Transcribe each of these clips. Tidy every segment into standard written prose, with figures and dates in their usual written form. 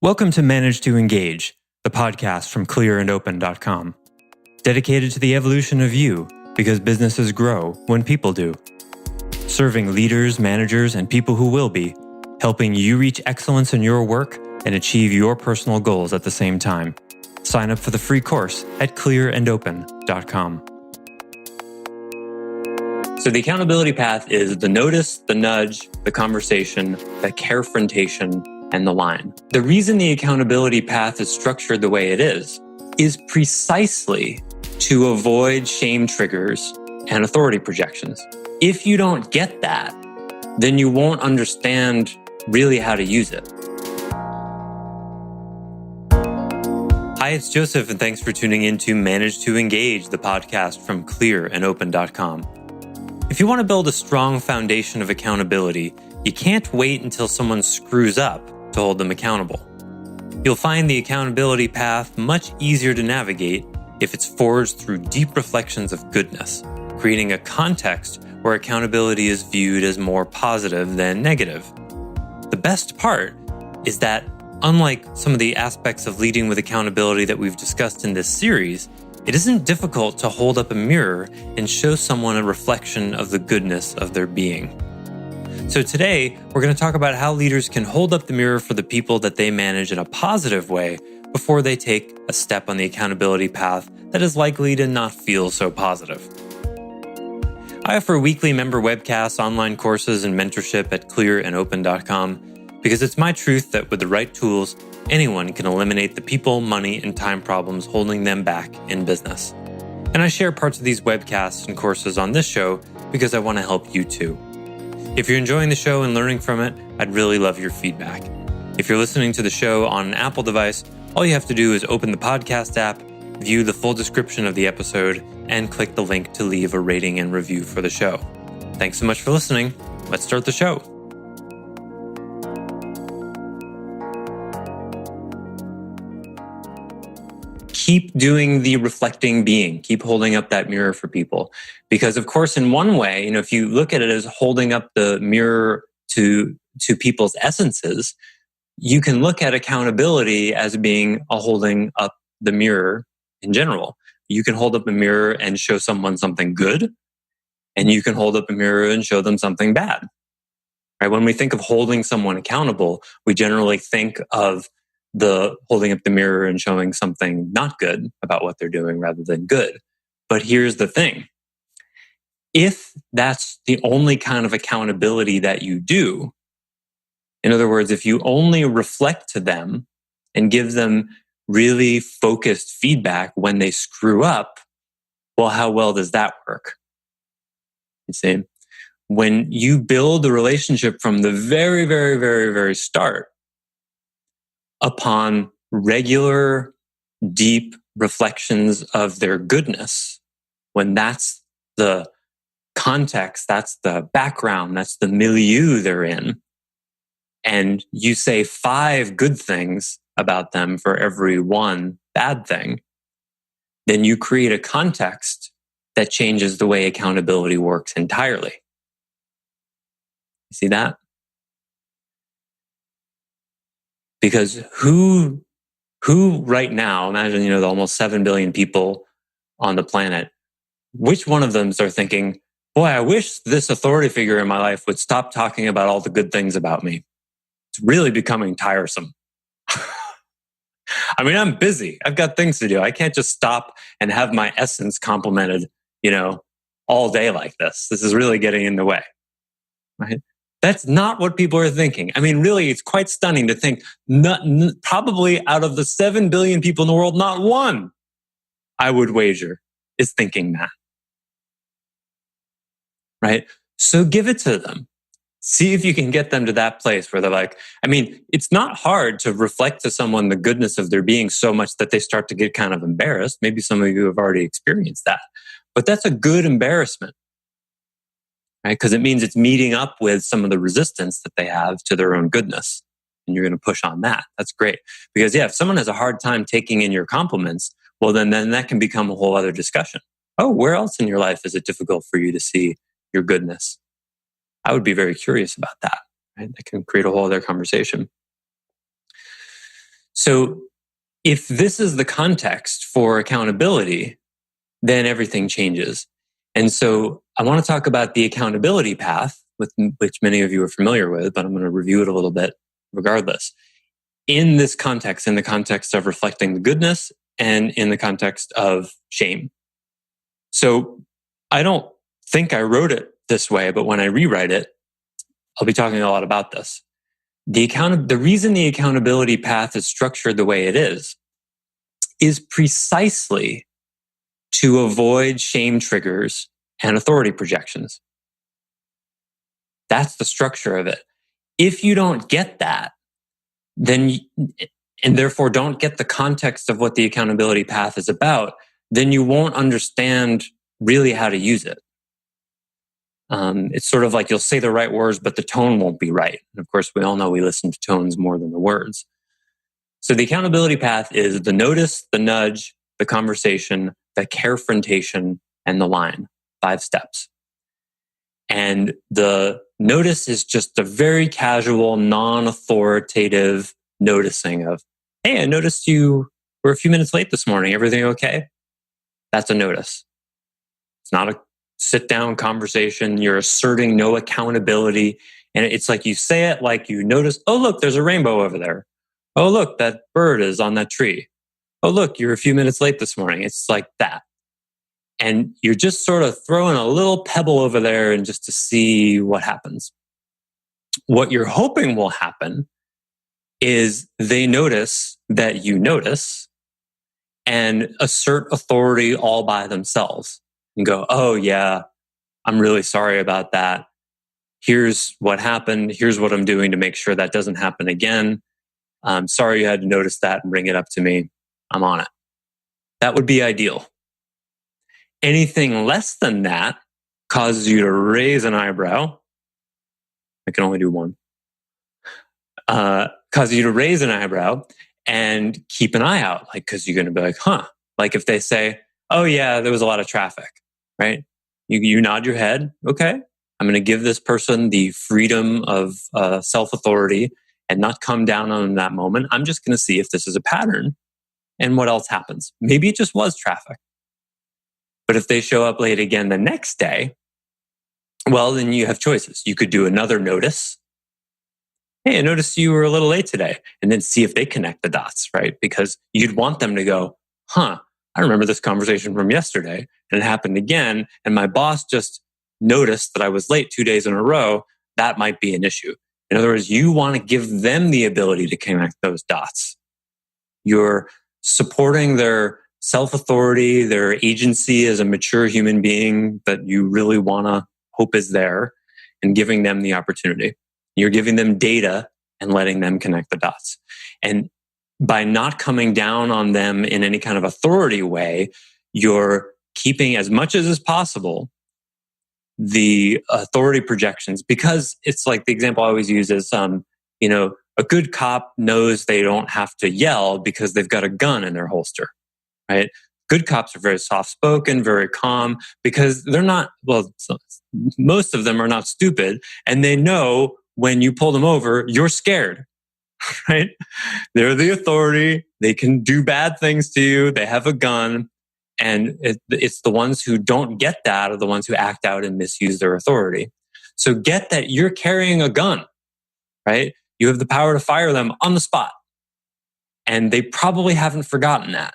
Welcome to Manage to Engage, the podcast from clearandopen.com. Dedicated to the evolution of you, because businesses grow when people do. Serving leaders, managers, and people who will be, helping you reach excellence in your work and achieve your personal goals at the same time. Sign up for the free course at clearandopen.com. So the accountability path is the notice, the nudge, the conversation, the carefrontation, and the line. The reason the accountability path is structured the way it is precisely to avoid shame triggers and authority projections. If you don't get that, then you won't understand really how to use it. Hi, it's Joseph, and thanks for tuning in to Manage to Engage, the podcast from clearandopen.com. If you want to build a strong foundation of accountability, you can't wait until someone screws up to hold them accountable. You'll find the accountability path much easier to navigate if it's forged through deep reflections of goodness, creating a context where accountability is viewed as more positive than negative. The best part is that, unlike some of the aspects of leading with accountability that we've discussed in this series, it isn't difficult to hold up a mirror and show someone a reflection of the goodness of their being. So today, we're going to talk about how leaders can hold up the mirror for the people that they manage in a positive way before they take a step on the accountability path that is likely to not feel so positive. I offer weekly member webcasts, online courses, and mentorship at clearandopen.com because it's my truth that with the right tools, anyone can eliminate the people, money, and time problems holding them back in business. And I share parts of these webcasts and courses on this show because I want to help you too. If you're enjoying the show and learning from it, I'd really love your feedback. If you're listening to the show on an Apple device, all you have to do is open the podcast app, view the full description of the episode, and click the link to leave a rating and review for the show. Thanks so much for listening. Let's start the show. Keep doing the reflecting being. Keep holding up that mirror for people. Because of course, in one way, if you look at it as holding up the mirror to people's essences, you can look at accountability as being a holding up the mirror in general. You can hold up a mirror and show someone something good, and you can hold up a mirror and show them something bad. Right? When we think of holding someone accountable, we generally think of the holding up the mirror and showing something not good about what they're doing rather than good. But here's the thing. If that's the only kind of accountability that you do, in other words, if you only reflect to them and give them really focused feedback when they screw up, well, how well does that work? You see, when you build a relationship from the very, very, very, very start, upon regular, deep reflections of their goodness, when that's the context, that's the background, that's the milieu they're in, and you say 5 good things about them for every 1 bad thing, then you create a context that changes the way accountability works entirely. You see that? Because who right now, imagine, the almost 7 billion people on the planet, which one of them are thinking, boy, I wish this authority figure in my life would stop talking about all the good things about me. It's really becoming tiresome. I mean, I'm busy. I've got things to do. I can't just stop and have my essence complimented, all day like this. This is really getting in the way, right? That's not what people are thinking. I mean, really, it's quite stunning to think probably out of the 7 billion people in the world, not one, I would wager, is thinking that. Right? So give it to them. See if you can get them to that place where they're like, it's not hard to reflect to someone the goodness of their being so much that they start to get kind of embarrassed. Maybe some of you have already experienced that. But that's a good embarrassment. Right? Because it means it's meeting up with some of the resistance that they have to their own goodness. And you're going to push on that. That's great. Because if someone has a hard time taking in your compliments, well, then that can become a whole other discussion. Oh, where else in your life is it difficult for you to see your goodness? I would be very curious about that. Right? That can create a whole other conversation. So if this is the context for accountability, then everything changes. And so I want to talk about the accountability path, which many of you are familiar with, but I'm going to review it a little bit regardless. In this context, in the context of reflecting the goodness and in the context of shame. So I don't think I wrote it this way, but when I rewrite it, I'll be talking a lot about this. The reason the accountability path is structured the way it is precisely to avoid shame triggers and authority projections. That's the structure of it. If you don't get that, then, and therefore don't get the context of what the accountability path is about, then you won't understand really how to use it. It's sort of like you'll say the right words, but the tone won't be right. And of course, we all know we listen to tones more than the words. So the accountability path is the notice, the nudge, the conversation, the carefrontation, and the line. 5 steps. And the notice is just a very casual, non-authoritative noticing of, hey, I noticed you were a few minutes late this morning. Everything okay? That's a notice. It's not a sit-down conversation. You're asserting no accountability. And it's like you say it like you notice, oh, look, there's a rainbow over there. Oh, look, that bird is on that tree. Oh, look, you're a few minutes late this morning. It's like that. And you're just sort of throwing a little pebble over there and just to see what happens. What you're hoping will happen is they notice that you notice and assert authority all by themselves and go, oh yeah, I'm really sorry about that. Here's what happened. Here's what I'm doing to make sure that doesn't happen again. I'm sorry you had to notice that and bring it up to me. I'm on it. That would be ideal. Anything less than that causes you to raise an eyebrow. I can only do one. Causes you to raise an eyebrow and keep an eye out, like, because you're going to be like, huh. Like if they say, oh yeah, there was a lot of traffic, right? You nod your head. Okay, I'm going to give this person the freedom of self-authority and not come down on them in that moment. I'm just going to see if this is a pattern and what else happens. Maybe it just was traffic. But if they show up late again the next day, well, then you have choices. You could do another notice. Hey, I noticed you were a little late today. And then see if they connect the dots, right? Because you'd want them to go, huh, I remember this conversation from yesterday and it happened again. And my boss just noticed that I was late 2 days in a row. That might be an issue. In other words, you want to give them the ability to connect those dots. You're supporting their self-authority, their agency as a mature human being that you really want to hope is there, and giving them the opportunity. You're giving them data and letting them connect the dots. And by not coming down on them in any kind of authority way, you're keeping as much as is possible the authority projections, because it's like the example I always use is, a good cop knows they don't have to yell because they've got a gun in their holster, right? Good cops are very soft-spoken, very calm, because they're not, most of them are not stupid, and they know when you pull them over, you're scared, right? They're the authority. They can do bad things to you. They have a gun. And it's the ones who don't get that are the ones who act out and misuse their authority. So get that you're carrying a gun, right? You have the power to fire them on the spot. And they probably haven't forgotten that.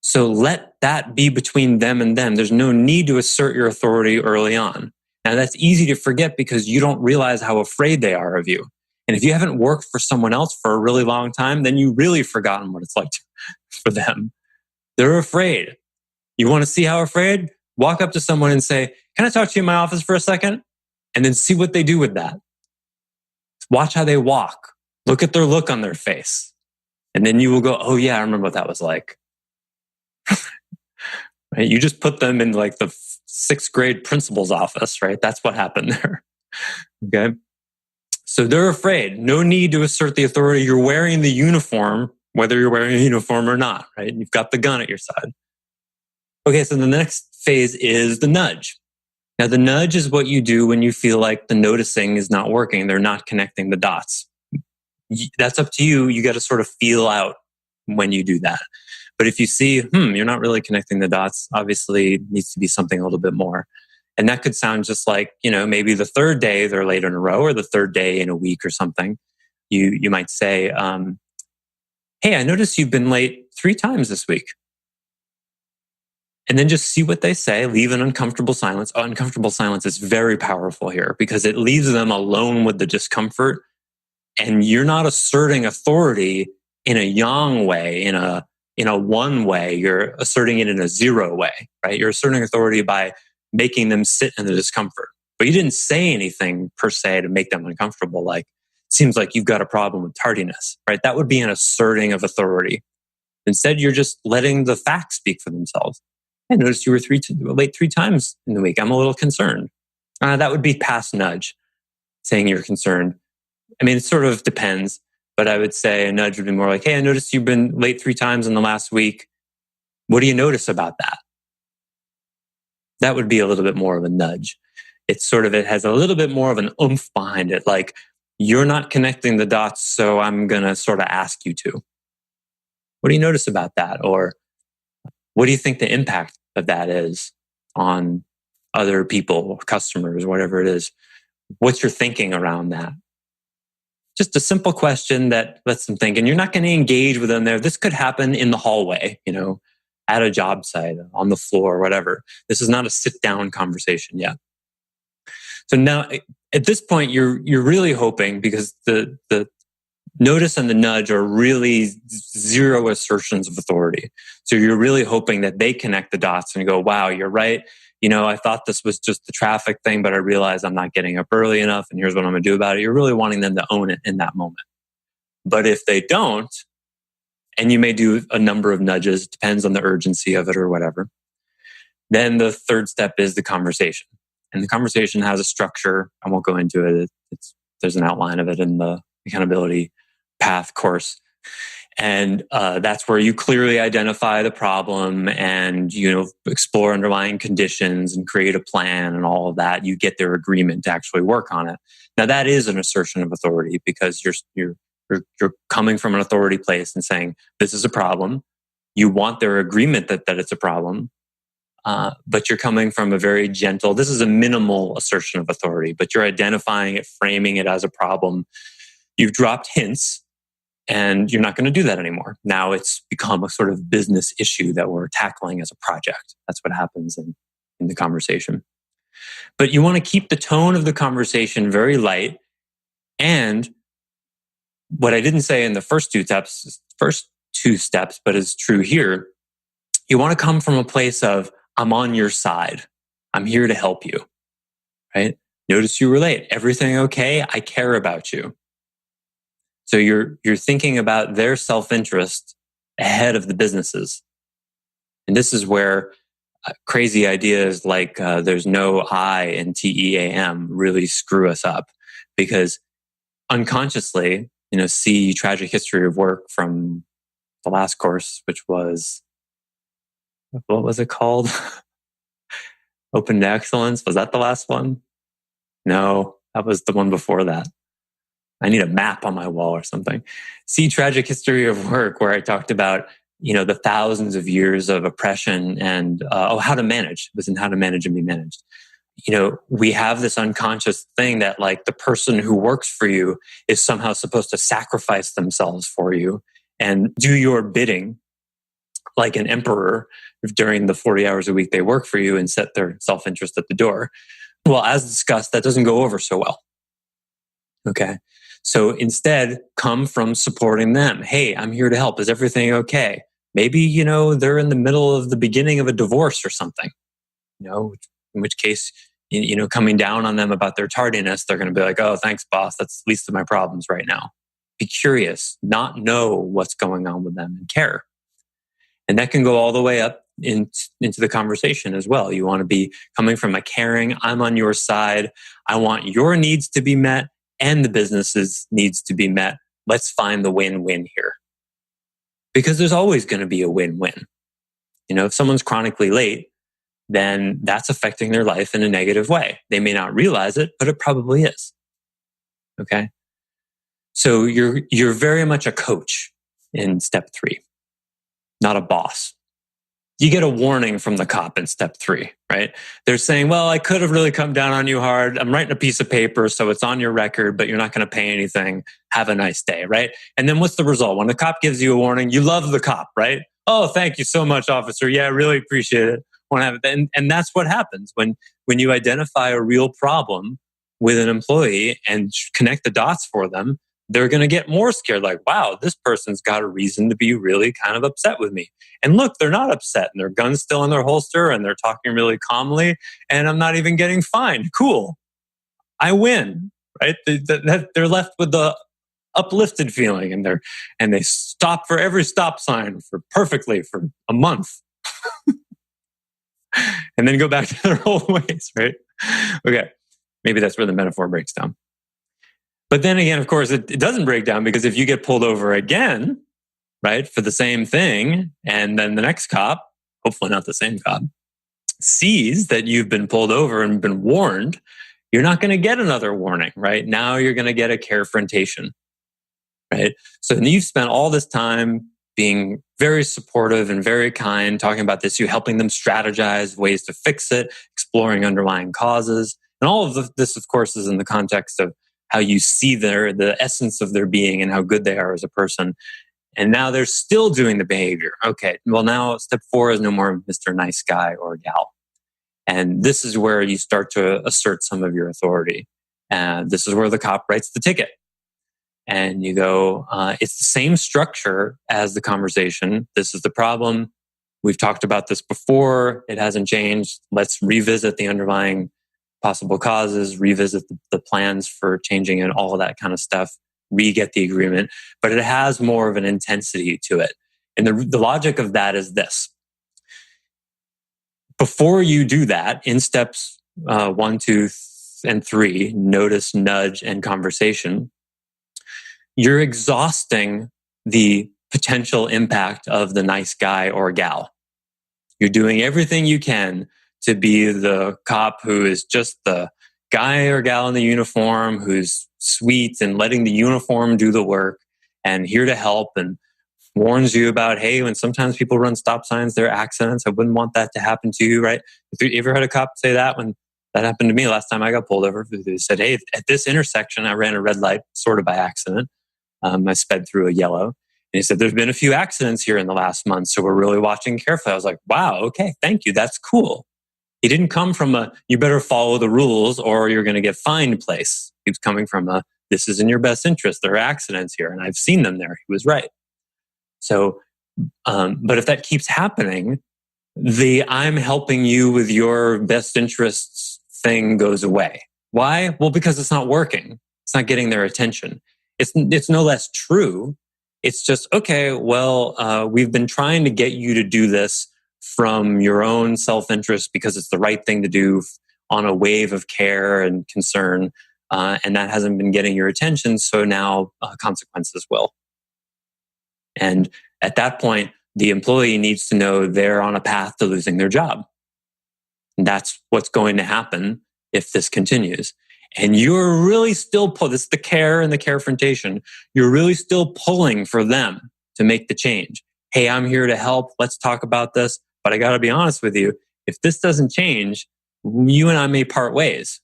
So let that be between them and them. There's no need to assert your authority early on. Now that's easy to forget because you don't realize how afraid they are of you. And if you haven't worked for someone else for a really long time, then you've really forgotten what it's like for them. They're afraid. You want to see how afraid? Walk up to someone and say, can I talk to you in my office for a second? And then see what they do with that. Watch how they walk. Look at their look on their face. And then you will go, oh yeah, I remember what that was like. Right? You just put them in like the 6th grade principal's office, right? That's what happened there. Okay. So they're afraid. No need to assert the authority. You're wearing the uniform, whether you're wearing a uniform or not, right? You've got the gun at your side. Okay, so the next phase is the nudge. Now, the nudge is what you do when you feel like the noticing is not working. They're not connecting the dots. that's up to you. You got to sort of feel out when you do that. But if you see, you're not really connecting the dots, obviously it needs to be something a little bit more. And that could sound just like, maybe the third day they're late in a row or the third day in a week or something. You might say, hey, I noticed you've been late 3 times this week. And then just see what they say, leave an uncomfortable silence. Uncomfortable silence is very powerful here because it leaves them alone with the discomfort. And you're not asserting authority in a yang way, in a one way. You're asserting it in a zero way, right? You're asserting authority by making them sit in the discomfort. But you didn't say anything per se to make them uncomfortable. Like, seems like you've got a problem with tardiness, right? That would be an asserting of authority. Instead, you're just letting the facts speak for themselves. I noticed you were late 3 times in the week. I'm a little concerned. That would be past nudge, saying you're concerned. I mean, it sort of depends, but I would say a nudge would be more like, hey, I noticed you've been late 3 times in the last week. What do you notice about that? That would be a little bit more of a nudge. It has a little bit more of an oomph behind it. Like, you're not connecting the dots, so I'm going to sort of ask you to. What do you notice about that? Or what do you think the impact of that is on other people, customers, whatever it is? What's your thinking around that? Just a simple question that lets them think. And you're not going to engage with them there. This could happen in the hallway, at a job site, on the floor, whatever. This is not a sit-down conversation yet. So now, at this point, you're really hoping, because the notice and the nudge are really zero assertions of authority. So you're really hoping that they connect the dots and go, wow, you're right. I thought this was just the traffic thing, but I realized I'm not getting up early enough, and here's what I'm going to do about it. You're really wanting them to own it in that moment. But if they don't, and you may do a number of nudges, depends on the urgency of it or whatever, then the third step is the conversation. And the conversation has a structure. I won't go into it. There's an outline of it in the accountability path course. And that's where you clearly identify the problem and, explore underlying conditions and create a plan and all of that. You get their agreement to actually work on it. Now, that is an assertion of authority, because you're coming from an authority place and saying, this is a problem. You want their agreement that it's a problem. But you're coming from a very gentle, this is a minimal assertion of authority, but you're identifying it, framing it as a problem. You've dropped hints, and you're not going to do that anymore. Now it's become a sort of business issue that we're tackling as a project. That's what happens in the conversation. But you want to keep the tone of the conversation very light. And what I didn't say in the first two steps, but is true here, you want to come from a place of, I'm on your side. I'm here to help you, right? Notice you were late. Everything okay? I care about you. So you're thinking about their self-interest ahead of the business's. And this is where crazy ideas like there's no I in TEAM really screw us up, because unconsciously, see Tragic History of Work from the last course, which was, what was it called? Open to Excellence. Was that the last one? No, that was the one before that. I need a map on my wall or something. See Tragic History of Work, where I talked about, the thousands of years of oppression and how to manage. It was in How to Manage and Be Managed. We have this unconscious thing that, like, the person who works for you is somehow supposed to sacrifice themselves for you and do your bidding like an emperor during the 40 hours a week they work for you and set their self-interest at the door. Well, as discussed, that doesn't go over so well. Okay. So instead, come from supporting them. Hey, I'm here to help. Is everything okay? Maybe, they're in the middle of the beginning of a divorce or something, in which case, coming down on them about their tardiness, they're going to be like, oh, thanks, boss. That's the least of my problems right now. Be curious, not know what's going on with them, and care. And that can go all the way up into the conversation as well. You want to be coming from a caring, I'm on your side. I want your needs to be met and the business's needs to be met. Let's find the win-win here. Because there's always going to be a win-win. If someone's chronically late, then that's affecting their life in a negative way. They may not realize it, but it probably is. Okay? So you're very much a coach in step 3, not a boss. You get a warning from the cop in step 3, right? They're saying, well, I could have really come down on you hard. I'm writing a piece of paper, so it's on your record, but you're not going to pay anything. Have a nice day, right? And then what's the result? When the cop gives you a warning, you love the cop, right? Oh, thank you so much, officer. Yeah, I really appreciate it. And that's what happens when you identify a real problem with an employee and connect the dots for them. They're going to get more scared, like, wow, this person's got a reason to be really kind of upset with me. And look, they're not upset, and their gun's still in their holster, and they're talking really calmly, and I'm not even getting fined. Cool. I win, right? They're left with the uplifted feeling, and they stop for every stop sign perfectly for a month. And then go back to their old ways, right? Okay. Maybe that's where the metaphor breaks down. But then again, of course, it doesn't break down, because if you get pulled over again, right, for the same thing, and then the next cop, hopefully not the same cop, sees that you've been pulled over and been warned, you're not going to get another warning, right? Now you're going to get a carefrontation, right? So you've spent all this time being very supportive and very kind, talking about this, you helping them strategize ways to fix it, exploring underlying causes. And all of this, of course, is in the context of how you see the essence of their being and how good they are as a person. And now they're still doing the behavior. Okay, well, now step 4 is no more Mr. Nice Guy or gal. And this is where you start to assert some of your authority. And this is where the cop writes the ticket. And you go, it's the same structure as the conversation. This is the problem. We've talked about this before. It hasn't changed. Let's revisit the underlying possible causes, revisit the plans for changing it, all of that kind of stuff, re-get the agreement. But it has more of an intensity to it. And the logic of that is this. Before you do that, in steps 1, 2, and 3, notice, nudge, and conversation, you're exhausting the potential impact of the nice guy or gal. You're doing everything you can to be the cop who is just the guy or gal in the uniform who's sweet and letting the uniform do the work and here to help, and warns you about, hey, when sometimes people run stop signs, there are accidents. I wouldn't want that to happen to you, right? Have you ever had a cop say that? When that happened to me last time I got pulled over, they said, hey, at this intersection, I ran a red light sort of by accident. I sped through a yellow. And he said, there's been a few accidents here in the last month, so we're really watching carefully. I was like, wow, okay, thank you. That's cool. He didn't come from you better follow the rules or you're going to get fined place. He was coming from this is in your best interest. There are accidents here, and I've seen them there. He was right. So, but if that keeps happening, the I'm helping you with your best interests thing goes away. Why? Well, because it's not working. It's not getting their attention. It's no less true. It's just, okay, well, we've been trying to get you to do this from your own self-interest because it's the right thing to do on a wave of care and concern. And that hasn't been getting your attention. So now consequences will. And at that point, the employee needs to know they're on a path to losing their job. And that's what's going to happen if this continues. And you're really still this is the care and the carefrontation. You're really still pulling for them to make the change. Hey, I'm here to help. Let's talk about this. But I got to be honest with you. If this doesn't change, you and I may part ways.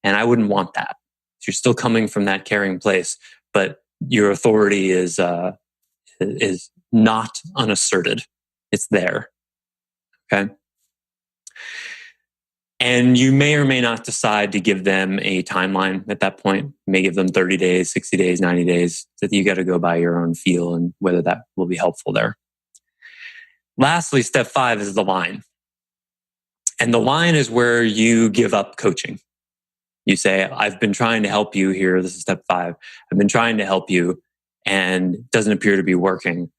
And I wouldn't want that. So you're still coming from that caring place, but your authority is not unasserted. It's there. Okay. And you may or may not decide to give them a timeline at that point. You may give them 30 days, 60 days, 90 days. So you got to go by your own feel and whether that will be helpful there. Lastly, step 5 is the line. And the line is where you give up coaching. You say, I've been trying to help you here. This is step 5. I've been trying to help you and it doesn't appear to be working.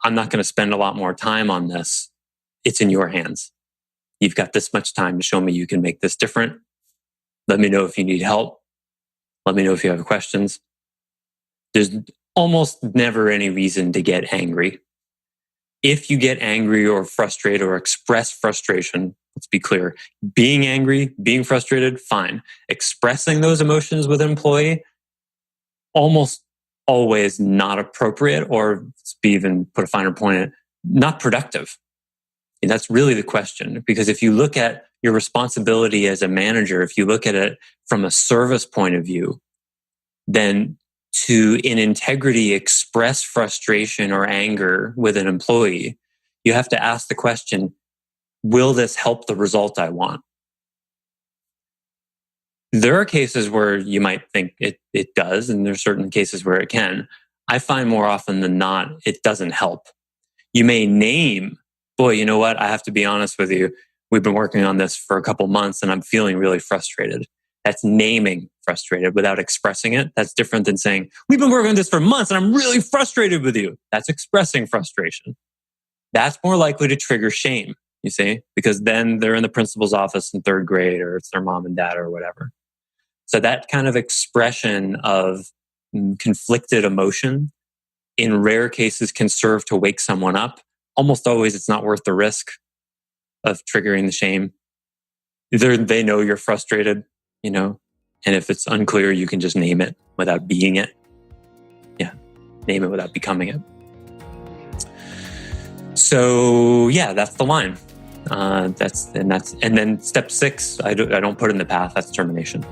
I'm not going to spend a lot more time on this. It's in your hands. You've got this much time to show me you can make this different. Let me know if you need help. Let me know if you have questions. There's almost never any reason to get angry. If you get angry or frustrated or express frustration, let's be clear, being angry, being frustrated, fine. Expressing those emotions with an employee, almost always not appropriate, or even put a finer point in it, not productive. And that's really the question. Because if you look at your responsibility as a manager, if you look at it from a service point of view, then to in integrity express frustration or anger with an employee, you have to ask the question, will this help the result I want? There are cases where you might think it does, and there's certain cases where it can. I find more often than not, it doesn't help. You may name, boy, you know what? I have to be honest with you. We've been working on this for a couple months and I'm feeling really frustrated. That's naming frustrated without expressing it. That's different than saying, we've been working on this for months and I'm really frustrated with you. That's expressing frustration. That's more likely to trigger shame, you see, because then they're in the principal's office in third grade, or it's their mom and dad or whatever. So that kind of expression of conflicted emotion in rare cases can serve to wake someone up. Almost always it's not worth the risk of triggering the shame. Either they know you're frustrated, and if it's unclear, you can just name it without being it. Yeah, name it without becoming it. So yeah, that's the line. And then step 6, I don't put in the path. That's termination.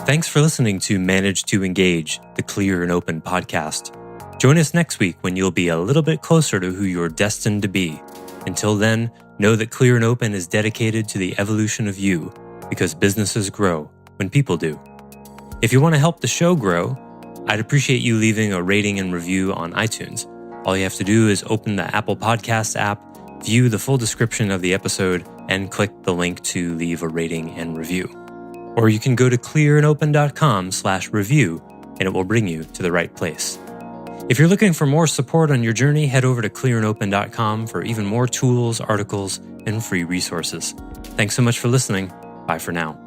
Thanks for listening to Manage to Engage, the Clear and Open podcast. Join us next week when you'll be a little bit closer to who you're destined to be. Until then, know that Clear and Open is dedicated to the evolution of you, because businesses grow when people do. If you want to help the show grow, I'd appreciate you leaving a rating and review on iTunes. All you have to do is open the Apple Podcasts app, view the full description of the episode, and click the link to leave a rating and review. Or you can go to clearandopen.com/review and it will bring you to the right place. If you're looking for more support on your journey, head over to clearandopen.com for even more tools, articles, and free resources. Thanks so much for listening. Bye for now.